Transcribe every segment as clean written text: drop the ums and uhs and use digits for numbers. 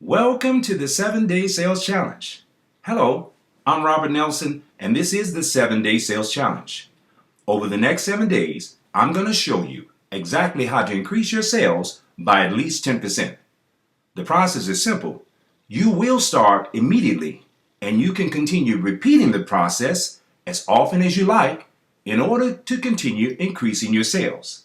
Welcome to the 7-Day Sales Challenge. Hello, I'm Robert Nelson, and this is the 7-Day Sales Challenge. Over the next 7 days, I'm going to show you exactly how to increase your sales by at least 10%. The process is simple. You will start immediately, and you can continue repeating the process as often as you like in order to continue increasing your sales.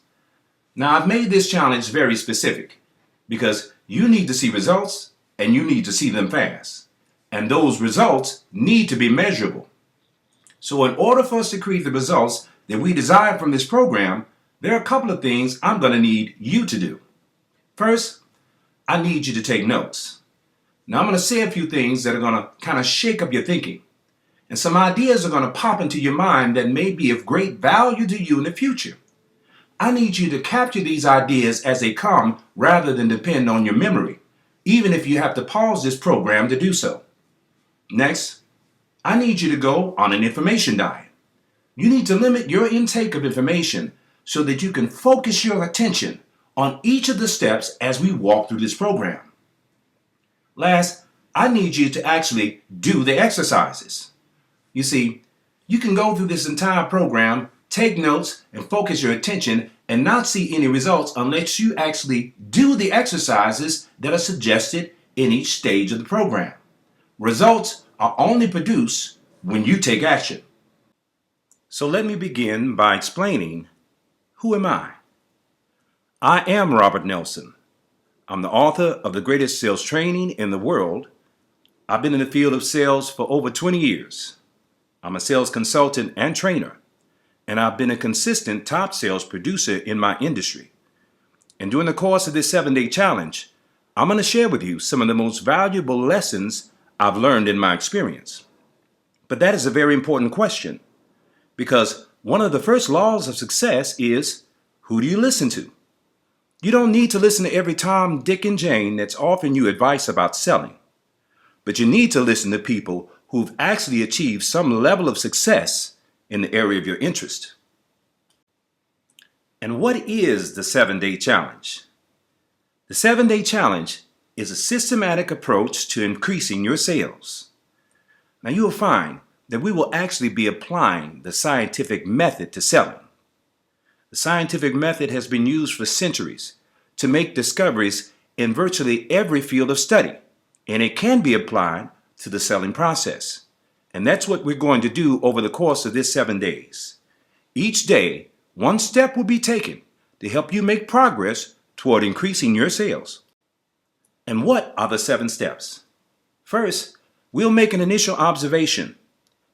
Now, I've made this challenge very specific because you need to see results and you need to see them fast. And those results need to be measurable. So in order for us to create the results that we desire from this program, there are a couple of things I'm going to need you to do. First, I need you to take notes. Now I'm going to say a few things that are going to kind of shake up your thinking. And some ideas are going to pop into your mind that may be of great value to you in the future. I need you to capture these ideas as they come rather than depend on your memory, even if you have to pause this program to do so. Next, I need you to go on an information diet. You need to limit your intake of information so that you can focus your attention on each of the steps as we walk through this program. Last, I need you to actually do the exercises. You see, you can go through this entire program, take notes, and focus your attention and not see any results unless you actually do the exercises that are suggested in each stage of the program. Results are only produced when you take action. So let me begin by explaining, who am I? I am Robert Nelson. I'm the author of the greatest sales training in the world. I've been in the field of sales for over 20 years. I'm a sales consultant and trainer, and I've been a consistent top sales producer in my industry. And during the course of this 7-day challenge, I'm going to share with you some of the most valuable lessons I've learned in my experience. But that is a very important question, because one of the first laws of success is, who do you listen to? You don't need to listen to every Tom, Dick, and Jane that's offering you advice about selling, but you need to listen to people who've actually achieved some level of success in the area of your interest. And what is the 7-Day Challenge? The 7-Day Challenge is a systematic approach to increasing your sales. Now you will find that we will actually be applying the scientific method to selling. The scientific method has been used for centuries to make discoveries in virtually every field of study, and it can be applied to the selling process. And that's what we're going to do over the course of this 7 days. Each day, one step will be taken to help you make progress toward increasing your sales. And what are the 7 steps? First, we'll make an initial observation.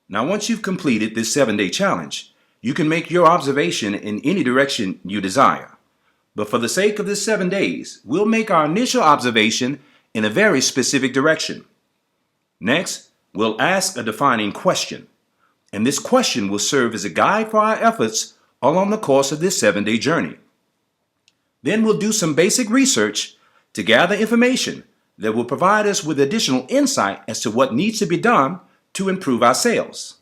Now, once you've completed this 7-day challenge, you can make your observation in any direction you desire. But for the sake of this 7 days, we'll make our initial observation in a very specific direction. Next, we'll ask a defining question, and this question will serve as a guide for our efforts along the course of this 7-day journey. Then we'll do some basic research to gather information that will provide us with additional insight as to what needs to be done to improve our sales.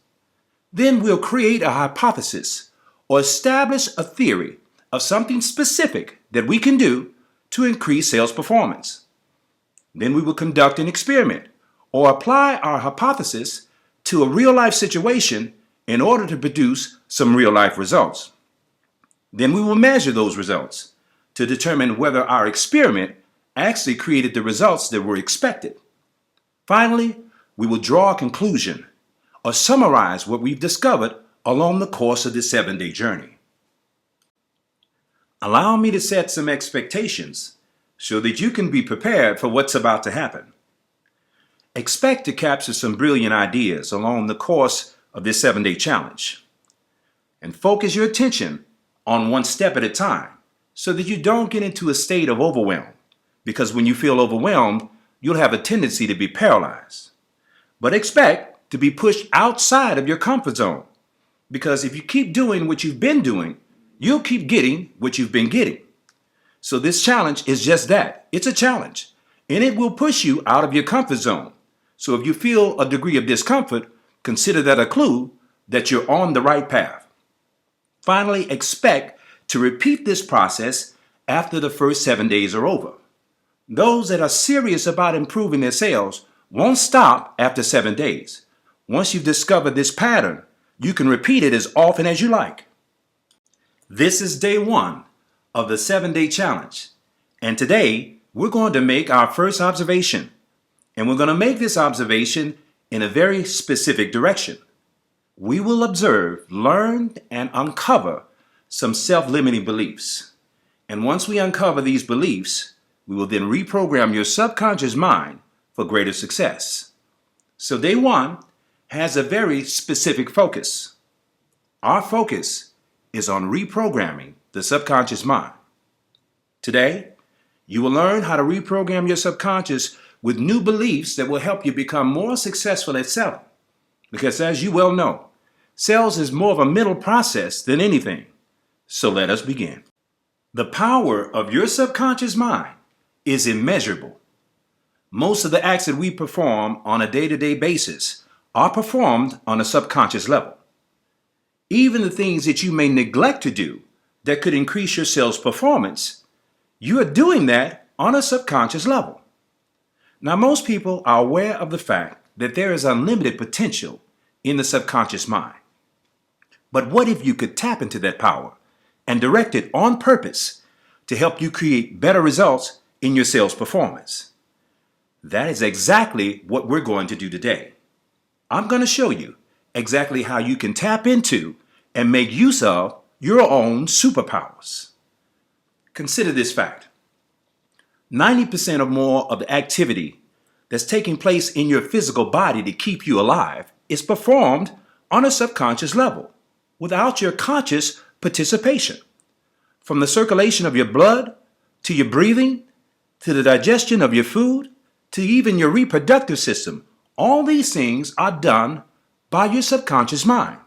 Then we'll create a hypothesis or establish a theory of something specific that we can do to increase sales performance. Then we will conduct an experiment or apply our hypothesis to a real-life situation in order to produce some real-life results. Then we will measure those results to determine whether our experiment actually created the results that were expected. Finally, we will draw a conclusion or summarize what we've discovered along the course of this 7-day journey. Allow me to set some expectations so that you can be prepared for what's about to happen. Expect to capture some brilliant ideas along the course of this 7-day challenge. And focus your attention on one step at a time so that you don't get into a state of overwhelm, because when you feel overwhelmed, you'll have a tendency to be paralyzed. But expect to be pushed outside of your comfort zone, because if you keep doing what you've been doing, you'll keep getting what you've been getting. So this challenge is just that. It's a challenge, and it will push you out of your comfort zone. So if you feel a degree of discomfort, consider that a clue that you're on the right path. Finally, expect to repeat this process after the first 7 days are over. Those that are serious about improving their sales won't stop after 7 days. Once you've discovered this pattern, you can repeat it as often as you like. This is day 1 of the 7-day challenge. And today, we're going to make our first observation. And we're going to make this observation in a very specific direction. We will observe, learn, and uncover some self-limiting beliefs. And once we uncover these beliefs, we will then reprogram your subconscious mind for greater success. So day 1 has a very specific focus. Our focus is on reprogramming the subconscious mind. Today, you will learn how to reprogram your subconscious with new beliefs that will help you become more successful at selling. Because as you well know, sales is more of a mental process than anything. So let us begin. The power of your subconscious mind is immeasurable. Most of the acts that we perform on a day-to-day basis are performed on a subconscious level. Even the things that you may neglect to do that could increase your sales performance, you are doing that on a subconscious level. Now, most people are aware of the fact that there is unlimited potential in the subconscious mind. But what if you could tap into that power and direct it on purpose to help you create better results in your sales performance? That is exactly what we're going to do today. I'm going to show you exactly how you can tap into and make use of your own superpowers. Consider this fact. 90% or more of the activity that's taking place in your physical body to keep you alive is performed on a subconscious level without your conscious participation. From the circulation of your blood, to your breathing, to the digestion of your food, to even your reproductive system, all these things are done by your subconscious mind.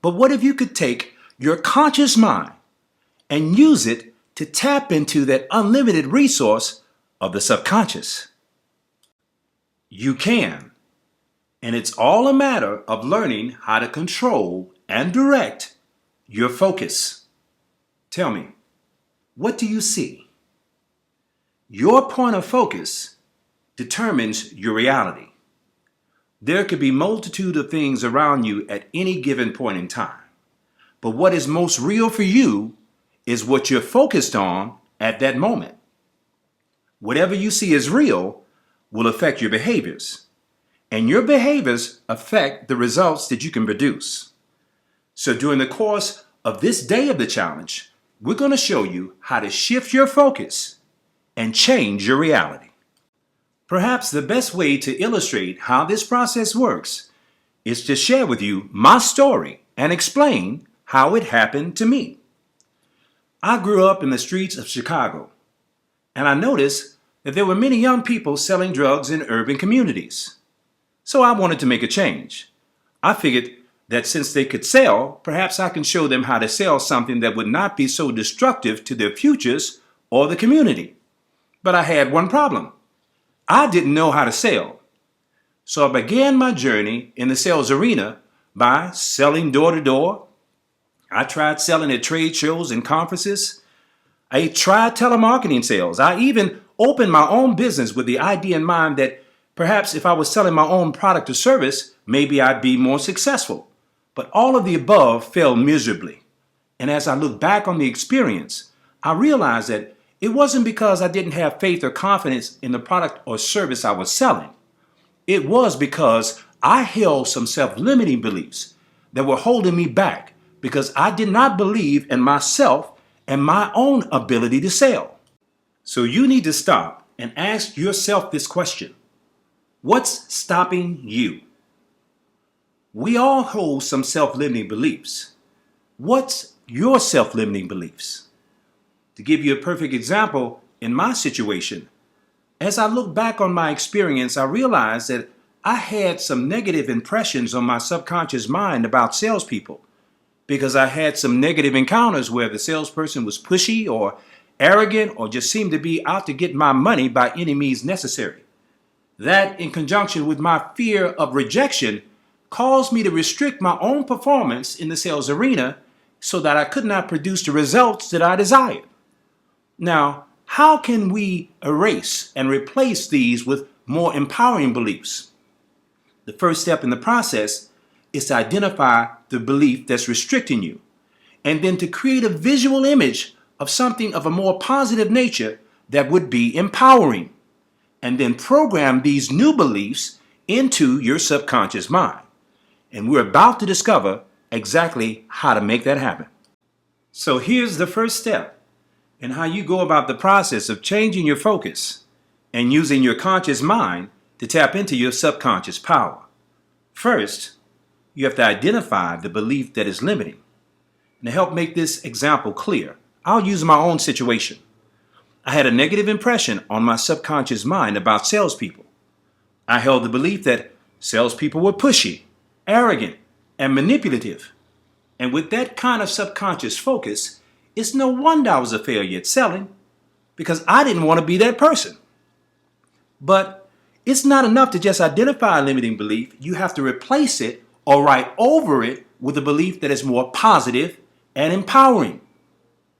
But what if you could take your conscious mind and use it to tap into that unlimited resource of the subconscious? You can, and it's all a matter of learning how to control and direct your focus. Tell me, what do you see? Your point of focus determines your reality. There could be a multitude of things around you at any given point in time. But what is most real for you is what you're focused on at that moment. Whatever you see as real will affect your behaviors, and your behaviors affect the results that you can produce. So during the course of this day of the challenge, we're going to show you how to shift your focus and change your reality. Perhaps the best way to illustrate how this process works is to share with you my story and explain how it happened to me. I grew up in the streets of Chicago, and I noticed that there were many young people selling drugs in urban communities. So I wanted to make a change. I figured that since they could sell, perhaps I can show them how to sell something that would not be so destructive to their futures or the community. But I had one problem. I didn't know how to sell. So I began my journey in the sales arena by selling door to door. I tried selling at trade shows and conferences. I tried telemarketing sales. I even opened my own business with the idea in mind that perhaps if I was selling my own product or service, maybe I'd be more successful. But all of the above failed miserably. And as I look back on the experience, I realized that it wasn't because I didn't have faith or confidence in the product or service I was selling. It was because I held some self-limiting beliefs that were holding me back because I did not believe in myself and my own ability to sell. So you need to stop and ask yourself this question. What's stopping you? We all hold some self-limiting beliefs. What's your self-limiting beliefs? To give you a perfect example, in my situation, as I look back on my experience, I realized that I had some negative impressions on my subconscious mind about salespeople because I had some negative encounters where the salesperson was pushy or arrogant or just seemed to be out to get my money by any means necessary. That, in conjunction with my fear of rejection, caused me to restrict my own performance in the sales arena so that I could not produce the results that I desired. Now, how can we erase and replace these with more empowering beliefs? The first step in the process is to identify the belief that's restricting you, and then to create a visual image of something of a more positive nature that would be empowering, and then program these new beliefs into your subconscious mind. And we're about to discover exactly how to make that happen. So here's the first step in how you go about the process of changing your focus and using your conscious mind to tap into your subconscious power. First, you have to identify the belief that is limiting. And to help make this example clear, I'll use my own situation. I had a negative impression on my subconscious mind about salespeople. I held the belief that salespeople were pushy, arrogant, and manipulative. And with that kind of subconscious focus, it's no wonder I was a failure at selling, because I didn't want to be that person. But it's not enough to just identify a limiting belief. You have to replace it or write over it with a belief that is more positive and empowering.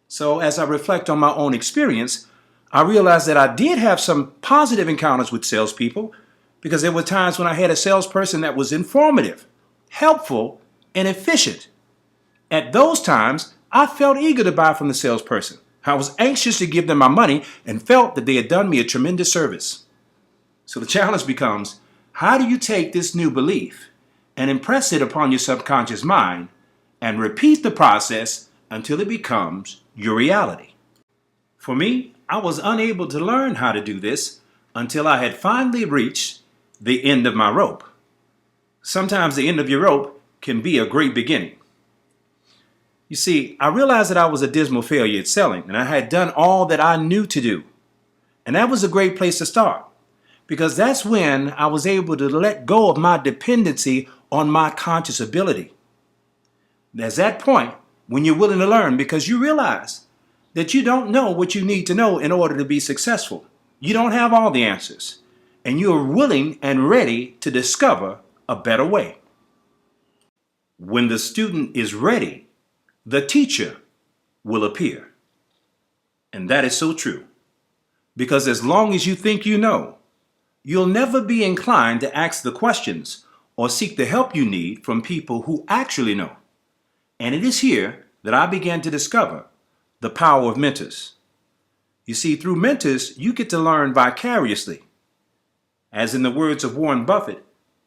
So as I reflect on my own experience, I realized that I did have some positive encounters with salespeople, because there were times when I had a salesperson that was informative, helpful, and efficient. At those times, I felt eager to buy from the salesperson. I was anxious to give them my money and felt that they had done me a tremendous service. So the challenge becomes, how do you take this new belief and impress it upon your subconscious mind and repeat the process until it becomes your reality? For me, I was unable to learn how to do this until I had finally reached the end of my rope. Sometimes the end of your rope can be a great beginning. You see, I realized that I was a dismal failure at selling, and I had done all that I knew to do. And that was a great place to start, because that's when I was able to let go of my dependency on my conscious ability. There's that point when you're willing to learn, because you realize that you don't know what you need to know in order to be successful. You don't have all the answers, and you are willing and ready to discover a better way. When the student is ready, the teacher will appear. And that is so true, because as long as you think you know, you'll never be inclined to ask the questions or seek the help you need from people who actually know. And it is here that I began to discover the power of mentors. You see, through mentors, you get to learn vicariously. As in the words of Warren Buffett,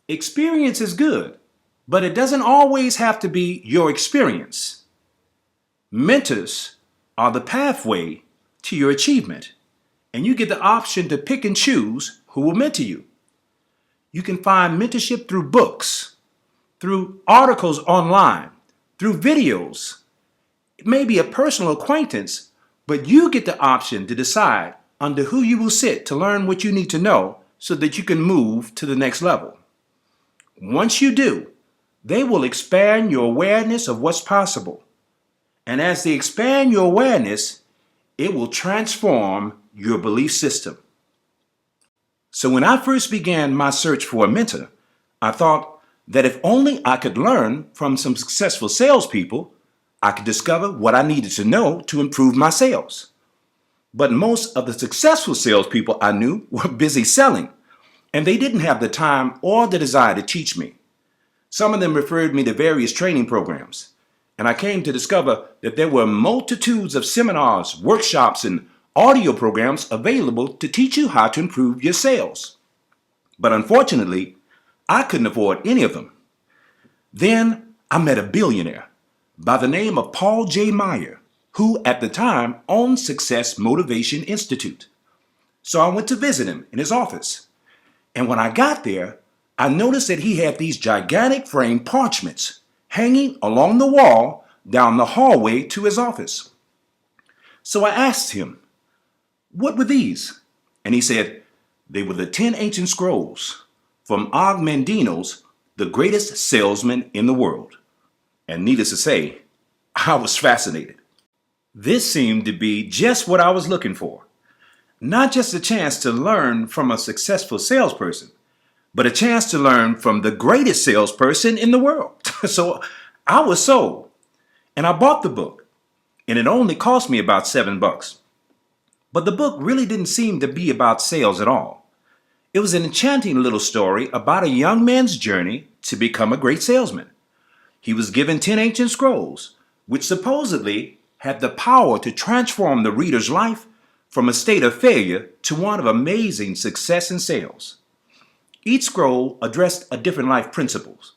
experience is good, but it doesn't always have to be your experience. Mentors are the pathway to your achievement, and you get the option to pick and choose who will mentor you. You can find mentorship through books, through articles online, through videos. It may be a personal acquaintance, but you get the option to decide under who you will sit to learn what you need to know so that you can move to the next level. Once you do, they will expand your awareness of what's possible. And as they expand your awareness, it will transform your belief system. So when I first began my search for a mentor, I thought that if only I could learn from some successful salespeople, I could discover what I needed to know to improve my sales. But most of the successful salespeople I knew were busy selling, and they didn't have the time or the desire to teach me. Some of them referred me to various training programs. And I came to discover that there were multitudes of seminars, workshops, and audio programs available to teach you how to improve your sales. But unfortunately, I couldn't afford any of them. Then I met a billionaire by the name of Paul J. Meyer, who at the time owned Success Motivation Institute. So I went to visit him in his office. And when I got there, I noticed that he had these gigantic framed parchments hanging along the wall down the hallway to his office. So I asked him, "What were these?" And he said, "They were the 10 ancient scrolls from Og Mandino's The Greatest Salesman in the World." And needless to say, I was fascinated. This seemed to be just what I was looking for. Not just a chance to learn from a successful salesperson, but a chance to learn from the greatest salesperson in the world. So I was sold, and I bought the book, and it only cost me about $7. But the book really didn't seem to be about sales at all. It was an enchanting little story about a young man's journey to become a great salesman. He was given 10 ancient scrolls, which supposedly had the power to transform the reader's life from a state of failure to one of amazing success in sales. Each scroll addressed a different life principles,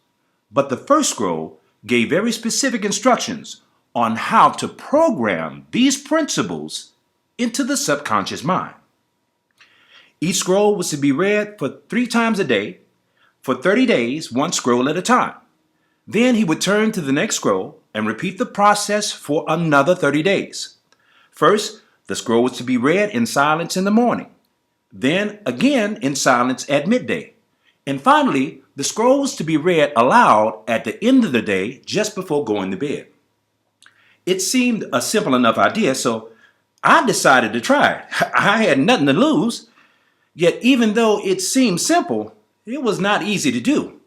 but the first scroll gave very specific instructions on how to program these principles into the subconscious mind. Each scroll was to be read for 3 times a day, for 30 days, one scroll at a time. Then he would turn to the next scroll and repeat the process for another 30 days. First, the scroll was to be read in silence in the morning, then again in silence at midday, and finally, the scroll was to be read aloud at the end of the day just before going to bed. It seemed a simple enough idea, so I decided to try it. I had nothing to lose. Yet even though it seemed simple, it was not easy to do.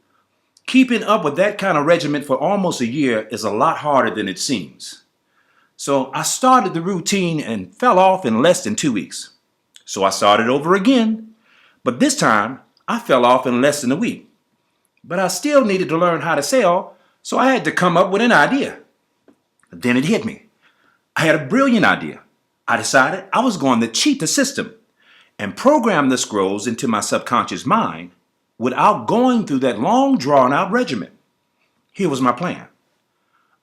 Keeping up with that kind of regimen for almost a year is a lot harder than it seems. So I started the routine and fell off in less than 2 weeks. So I started over again, but this time I fell off in less than a week. But I still needed to learn how to sell, so I had to come up with an idea. Then it hit me. I had a brilliant idea. I decided I was going to cheat the system and program the scrolls into my subconscious mind without going through that long drawn-out regimen. Here was my plan.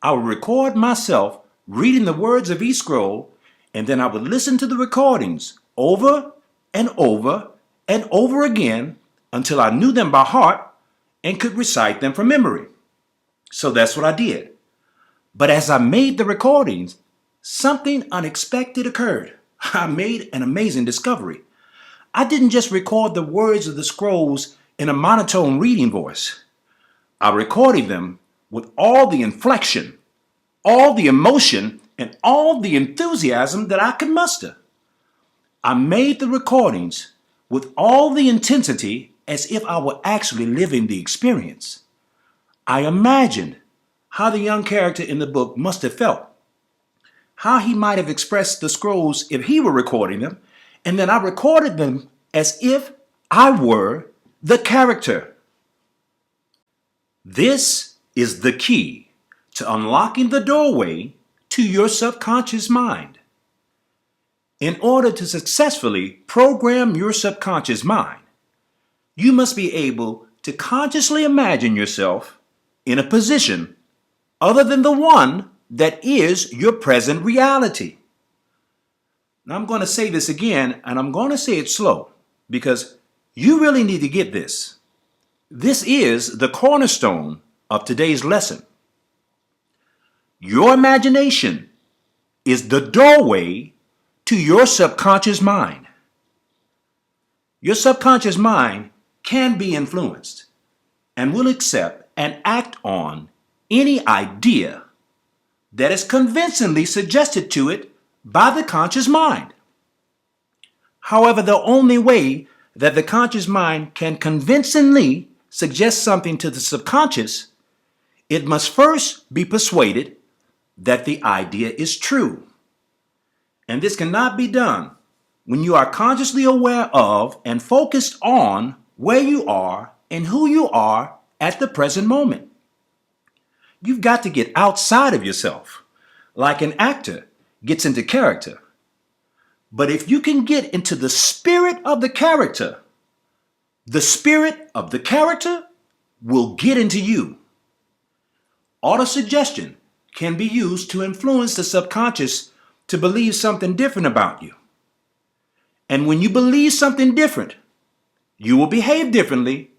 I would record myself reading the words of each scroll, and then I would listen to the recordings over and over and over again until I knew them by heart and could recite them from memory. So that's what I did. But as I made the recordings, something unexpected occurred. I made an amazing discovery. I didn't just record the words of the scrolls in a monotone reading voice. I recorded them with all the inflection, all the emotion, and all the enthusiasm that I could muster. I made the recordings with all the intensity as if I were actually living the experience. I imagined how the young character in the book must have felt, how he might have expressed the scrolls if he were recording them, and then I recorded them as if I were the character. This is the key to unlocking the doorway to your subconscious mind. In order to successfully program your subconscious mind, you must be able to consciously imagine yourself in a position other than the one that is your present reality. Now I'm going to say this again, and I'm going to say it slow because you really need to get this. This is the cornerstone of today's lesson. Your imagination is the doorway to your subconscious mind. Your subconscious mind can be influenced and will accept and act on any idea that is convincingly suggested to it by the conscious mind. However, the only way that the conscious mind can convincingly suggest something to the subconscious, it must first be persuaded that the idea is true. And this cannot be done when you are consciously aware of and focused on where you are and who you are at the present moment. You've got to get outside of yourself, like an actor gets into character. But if you can get into the spirit of the character will get into you. Autosuggestion can be used to influence the subconscious to believe something different about you. And when you believe something different, you will behave differently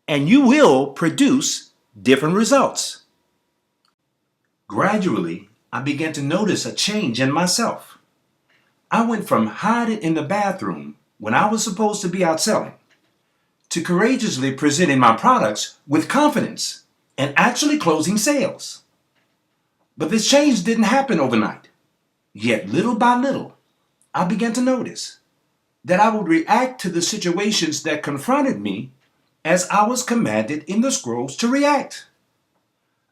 and you will produce different results. Gradually, I began to notice a change in myself. I went from hiding in the bathroom when I was supposed to be out selling to courageously presenting my products with confidence and actually closing sales. But this change didn't happen overnight. Yet little by little, I began to notice that I would react to the situations that confronted me as I was commanded in the scrolls to react.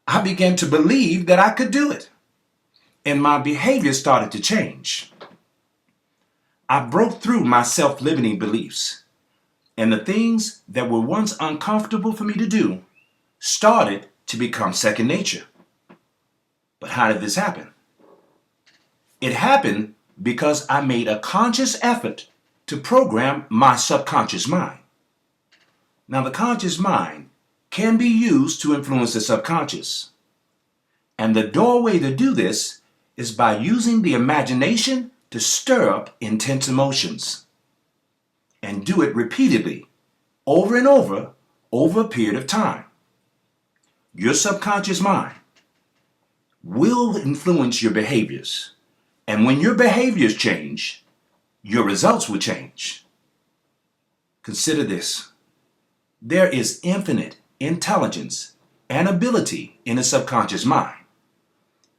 I began to believe that I could do it, and my behavior started to change. I broke through my self-limiting beliefs, and the things that were once uncomfortable for me to do started to become second nature. But how did this happen? It happened because I made a conscious effort to program my subconscious mind. Now, the conscious mind can be used to influence the subconscious. And the doorway to do this is by using the imagination to stir up intense emotions. And do it repeatedly, over and over a period of time. Your subconscious mind will influence your behaviors. And when your behaviors change, your results will change. Consider this. There is infinite intelligence and ability in the subconscious mind.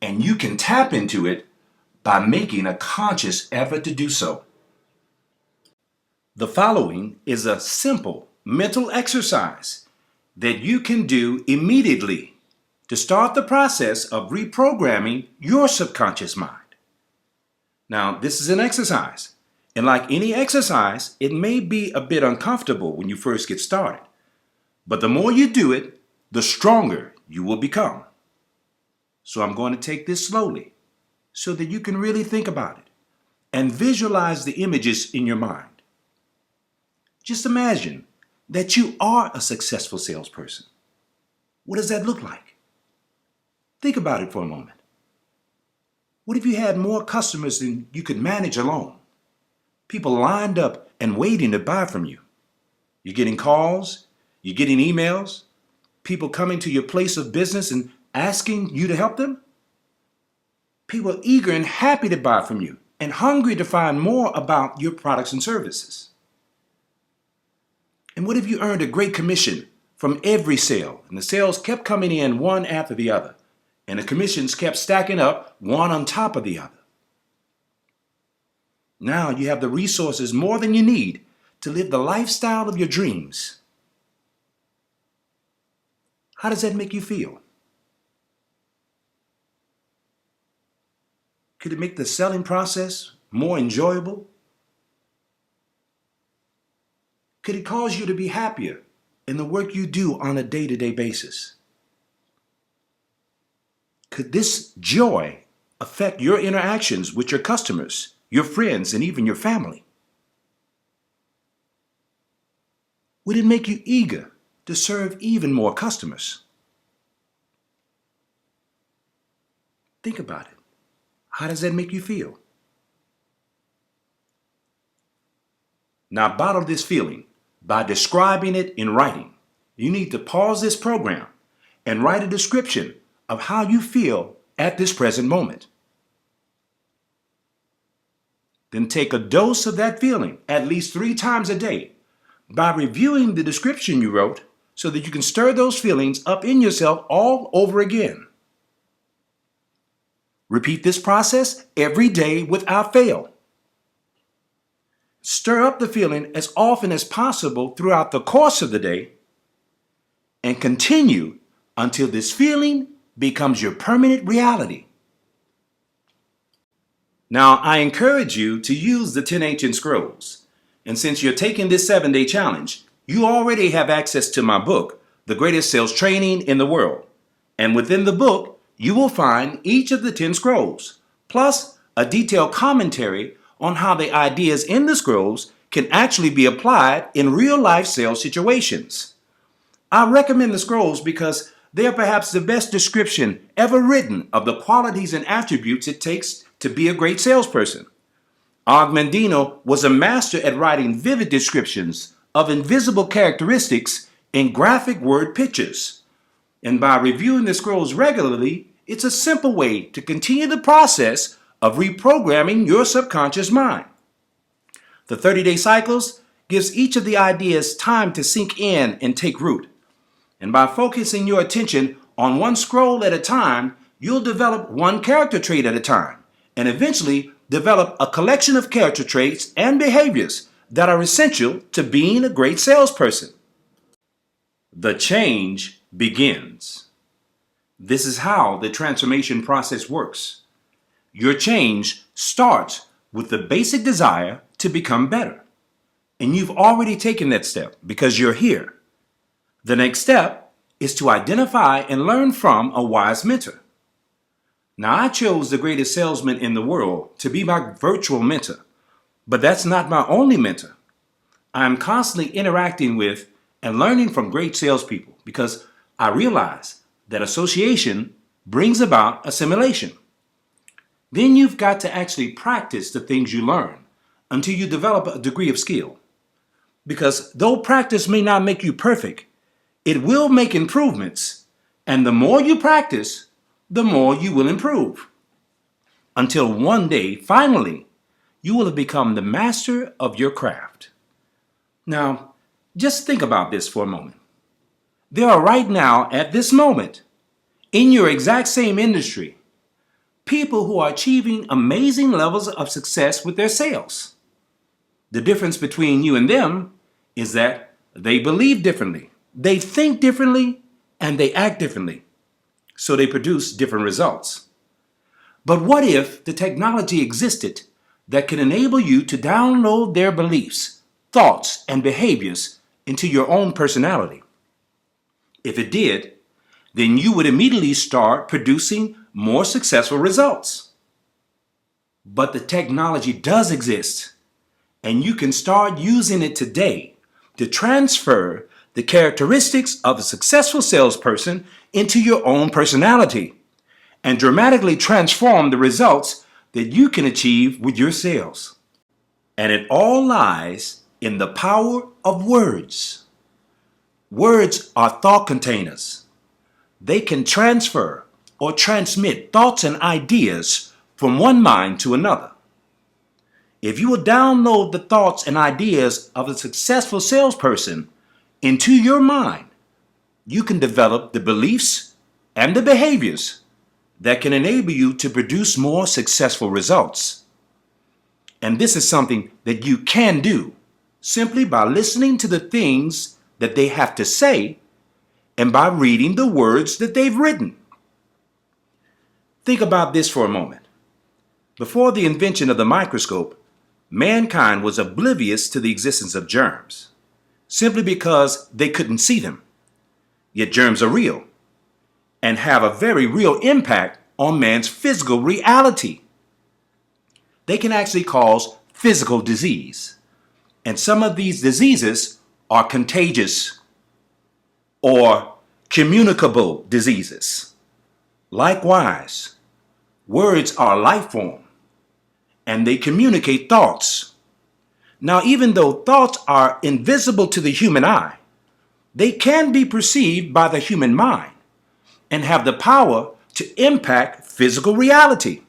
And you can tap into it by making a conscious effort to do so. The following is a simple mental exercise that you can do immediately to start the process of reprogramming your subconscious mind. Now, this is an exercise, and like any exercise, it may be a bit uncomfortable when you first get started. But the more you do it, the stronger you will become. So I'm going to take this slowly so that you can really think about it and visualize the images in your mind. Just imagine that you are a successful salesperson. What does that look like? Think about it for a moment. What if you had more customers than you could manage alone? People lined up and waiting to buy from you. You're getting calls, you're getting emails, people coming to your place of business and asking you to help them. People eager and happy to buy from you and hungry to find more about your products and services. And what if you earned a great commission from every sale, and the sales kept coming in one after the other, and the commissions kept stacking up one on top of the other? Now you have the resources more than you need to live the lifestyle of your dreams. How does that make you feel? Could it make the selling process more enjoyable? Could it cause you to be happier in the work you do on a day-to-day basis? Could this joy affect your interactions with your customers, your friends, and even your family? Would it make you eager to serve even more customers? Think about it. How does that make you feel? Now bottle this feeling by describing it in writing. You need to pause this program and write a description of how you feel at this present moment. Then take a dose of that feeling at least 3 times a day by reviewing the description you wrote so that you can stir those feelings up in yourself all over again. Repeat this process every day without fail. Stir up the feeling as often as possible throughout the course of the day and continue until this feeling becomes your permanent reality. Now, I encourage you to use the 10 Ancient Scrolls. And since you're taking this 7-day challenge, you already have access to my book, The Greatest Sales Training in the World. And within the book, you will find each of the 10 scrolls, plus a detailed commentary on how the ideas in the scrolls can actually be applied in real-life sales situations. I recommend the scrolls because they are perhaps the best description ever written of the qualities and attributes it takes to be a great salesperson. Og Mandino was a master at writing vivid descriptions of invisible characteristics in graphic word pictures. And by reviewing the scrolls regularly, it's a simple way to continue the process of reprogramming your subconscious mind. The 30-day cycles gives each of the ideas time to sink in and take root. And by focusing your attention on one scroll at a time, you'll develop one character trait at a time, and eventually develop a collection of character traits and behaviors that are essential to being a great salesperson. The change begins. This is how the transformation process works. Your change starts with the basic desire to become better. And you've already taken that step because you're here. The next step is to identify and learn from a wise mentor. Now, I chose the greatest salesman in the world to be my virtual mentor, but that's not my only mentor. I am constantly interacting with and learning from great salespeople because I realize that association brings about assimilation. Then you've got to actually practice the things you learn until you develop a degree of skill. Because though practice may not make you perfect, it will make improvements. And the more you practice, the more you will improve. Until one day, finally, you will have become the master of your craft. Now, just think about this for a moment. There are right now, at this moment, in your exact same industry, people who are achieving amazing levels of success with their sales. The difference between you and them is that they believe differently, they think differently, and they act differently. So they produce different results. But what if the technology existed that could enable you to download their beliefs, thoughts, and behaviors into your own personality? If it did, then you would immediately start producing more successful results. But the technology does exist, and you can start using it today to transfer the characteristics of a successful salesperson into your own personality and dramatically transform the results that you can achieve with your sales. And it all lies in the power of words. Words are thought containers. They can transfer or transmit thoughts and ideas from one mind to another. If you will download the thoughts and ideas of a successful salesperson into your mind, you can develop the beliefs and the behaviors that can enable you to produce more successful results. And this is something that you can do simply by listening to the things that they have to say and by reading the words that they've written. Think about this for a moment. Before the invention of the microscope, mankind was oblivious to the existence of germs, simply because they couldn't see them. Yet germs are real and have a very real impact on man's physical reality. They can actually cause physical disease. And some of these diseases are contagious or communicable diseases. Likewise, words are life form and they communicate thoughts. Now, even though thoughts are invisible to the human eye, they can be perceived by the human mind and have the power to impact physical reality.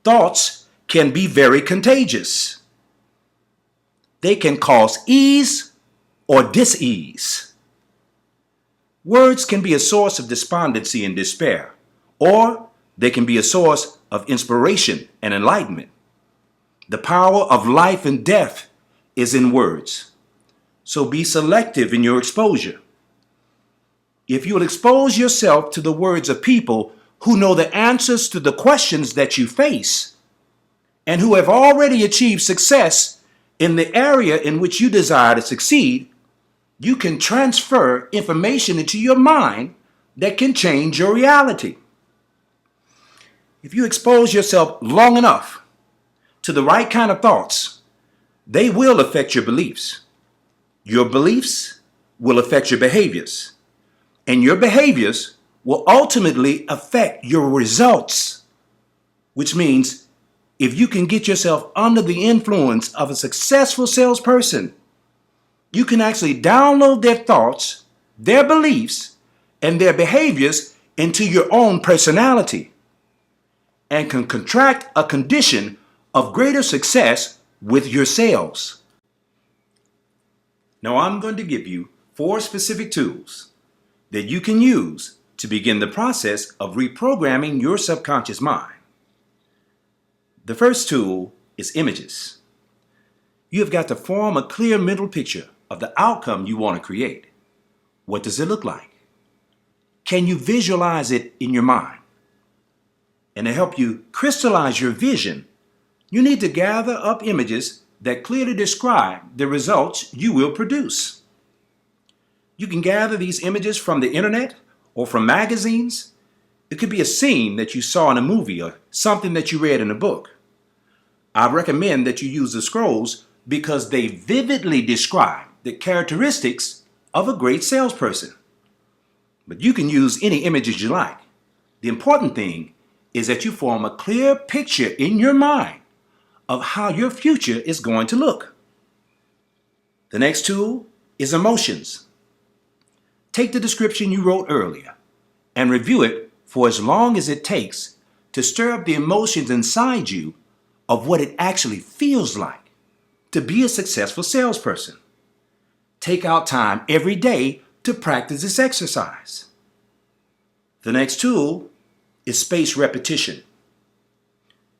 Thoughts can be very contagious. They can cause ease or dis-ease. Words can be a source of despondency and despair, or they can be a source of inspiration and enlightenment. The power of life and death is in words. So be selective in your exposure. If you will expose yourself to the words of people who know the answers to the questions that you face and who have already achieved success in the area in which you desire to succeed, you can transfer information into your mind that can change your reality. If you expose yourself long enough to the right kind of thoughts, they will affect your beliefs. Your beliefs will affect your behaviors, and your behaviors will ultimately affect your results, which means if you can get yourself under the influence of a successful salesperson, you can actually download their thoughts, their beliefs, and their behaviors into your own personality and can contract a condition of greater success with your sales. Now, I'm going to give you 4 specific tools that you can use to begin the process of reprogramming your subconscious mind. The first tool is images. You have got to form a clear mental picture of the outcome you want to create. What does it look like? Can you visualize it in your mind? And to help you crystallize your vision, you need to gather up images that clearly describe the results you will produce. You can gather these images from the internet or from magazines. It could be a scene that you saw in a movie or something that you read in a book. I recommend that you use the scrolls because they vividly describe the characteristics of a great salesperson. But you can use any images you like. The important thing is that you form a clear picture in your mind of how your future is going to look. The next tool is emotions. Take the description you wrote earlier and review it for as long as it takes to stir up the emotions inside you of what it actually feels like to be a successful salesperson. Take out time every day to practice this exercise. The next tool is spaced repetition.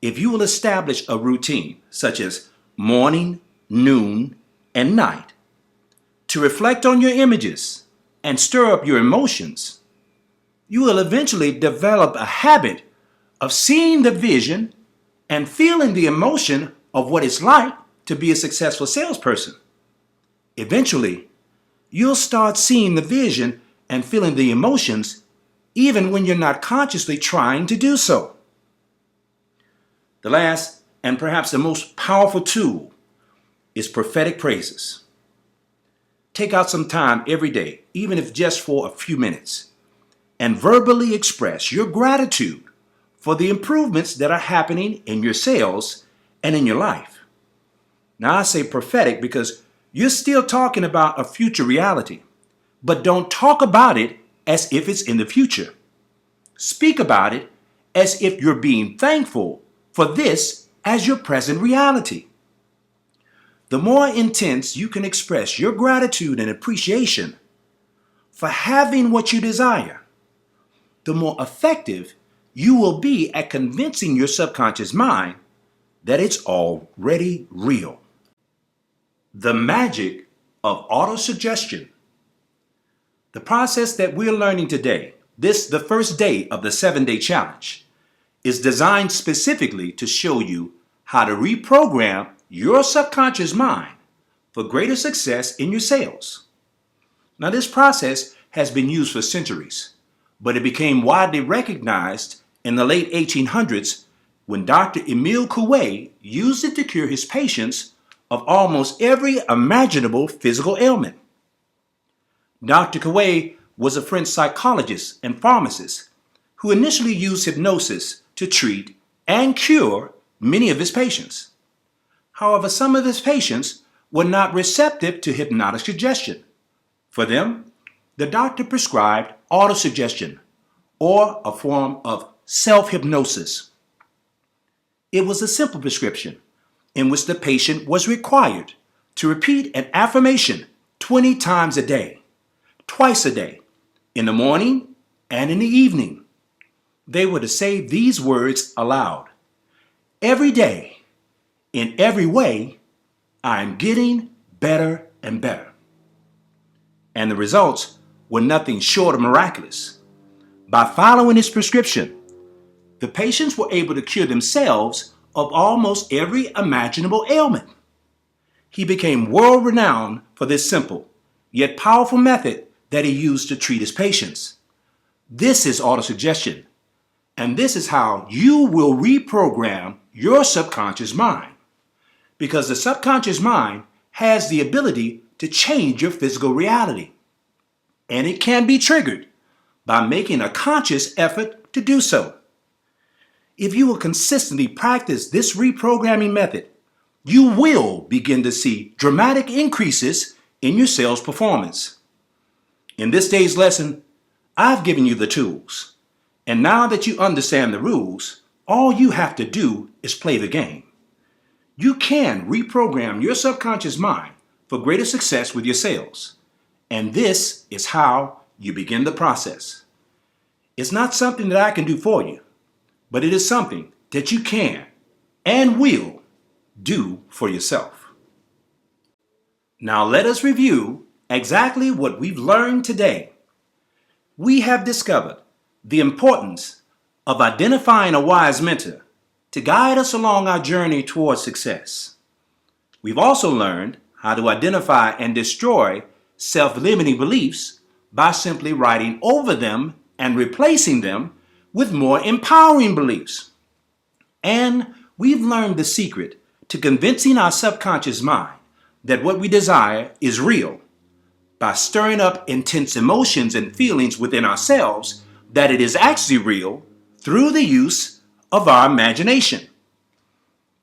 If you will establish a routine, such as morning, noon, and night, to reflect on your images and stir up your emotions, you will eventually develop a habit of seeing the vision and feeling the emotion of what it's like to be a successful salesperson. Eventually, you'll start seeing the vision and feeling the emotions even when you're not consciously trying to do so. The last and perhaps the most powerful tool is prophetic praises. Take out some time every day, even if just for a few minutes, and verbally express your gratitude for the improvements that are happening in your sales and in your life. Now, I say prophetic because you're still talking about a future reality, but don't talk about it as if it's in the future. Speak about it as if you're being thankful for this as your present reality. The more intense you can express your gratitude and appreciation for having what you desire, the more effective you will be at convincing your subconscious mind that it's already real. The magic of autosuggestion. The process that we're learning today, the first day of the 7-day challenge, is designed specifically to show you how to reprogram your subconscious mind for greater success in your sales. Now, this process has been used for centuries, but it became widely recognized in the late 1800s when Dr. Emile Coué used it to cure his patients of almost every imaginable physical ailment. Dr. Coué was a French psychologist and pharmacist who initially used hypnosis to treat and cure many of his patients. However, some of his patients were not receptive to hypnotic suggestion. For them, the doctor prescribed autosuggestion, or a form of self-hypnosis. It was a simple prescription in which the patient was required to repeat an affirmation 20 times a day, twice a day, in the morning and in the evening. They were to say these words aloud. Every day, in every way, I'm getting better and better. And the results were nothing short of miraculous. By following his prescription, the patients were able to cure themselves of almost every imaginable ailment. He became world-renowned for this simple, yet powerful method that he used to treat his patients. This is autosuggestion, and this is how you will reprogram your subconscious mind. Because the subconscious mind has the ability to change your physical reality, and it can be triggered by making a conscious effort to do so. If you will consistently practice this reprogramming method, you will begin to see dramatic increases in your sales performance. In this day's lesson, I've given you the tools. And now that you understand the rules, all you have to do is play the game. You can reprogram your subconscious mind for greater success with your sales. And this is how you begin the process. It's not something that I can do for you, but it is something that you can and will do for yourself. Now let us review exactly what we've learned today. We have discovered the importance of identifying a wise mentor to guide us along our journey towards success. We've also learned how to identify and destroy self-limiting beliefs by simply writing over them and replacing them with more empowering beliefs. And we've learned the secret to convincing our subconscious mind that what we desire is real by stirring up intense emotions and feelings within ourselves that it is actually real through the use of our imagination.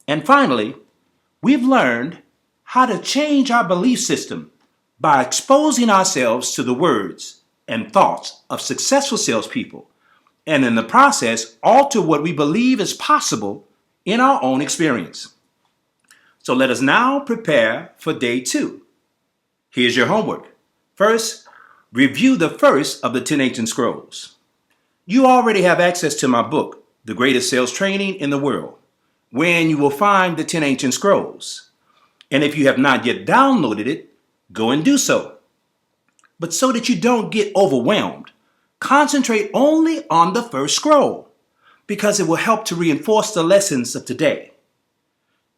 And finally, we've learned how to change our belief system by exposing ourselves to the words and thoughts of successful salespeople, and in the process, alter what we believe is possible in our own experience. So let us now prepare for day 2. Here's your homework. First, review the first of the 10 ancient scrolls. You already have access to my book, The Greatest Sales Training in the World, wherein you will find the 10 ancient scrolls. And if you have not yet downloaded it, go and do so. But so that you don't get overwhelmed, concentrate only on the first scroll, because it will help to reinforce the lessons of today.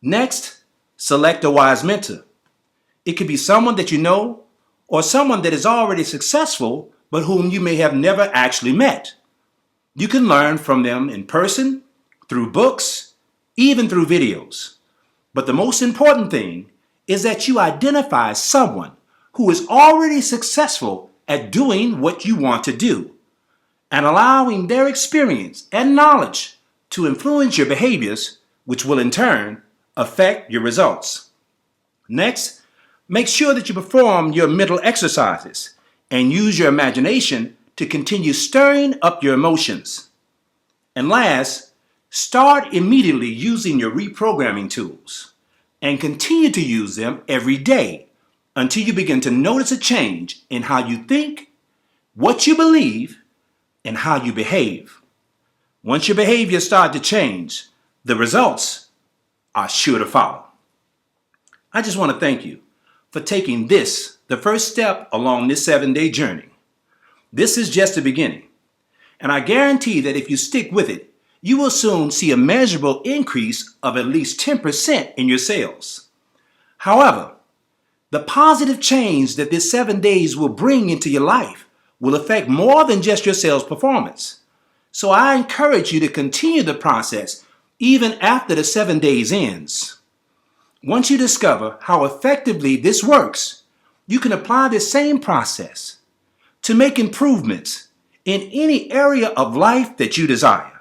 Next, select a wise mentor. It could be someone that you know or someone that is already successful but whom you may have never actually met. You can learn from them in person, through books, even through videos. But the most important thing is that you identify someone who is already successful at doing what you want to do, and allowing their experience and knowledge to influence your behaviors, which will in turn affect your results. Next, make sure that you perform your mental exercises and use your imagination to continue stirring up your emotions. And last, start immediately using your reprogramming tools and continue to use them every day until you begin to notice a change in how you think, what you believe, and how you behave. Once your behavior starts to change, the results are sure to follow. I just want to thank you for taking this, the first step along this 7-day journey. This is just the beginning, and I guarantee that if you stick with it, you will soon see a measurable increase of at least 10% in your sales. However, the positive change that this 7 days will bring into your life will affect more than just your sales performance. So I encourage you to continue the process even after the 7 days ends. Once you discover how effectively this works, you can apply this same process to make improvements in any area of life that you desire.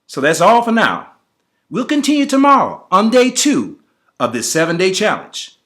So that's all for now. We'll continue tomorrow on day 2 of this 7-day challenge.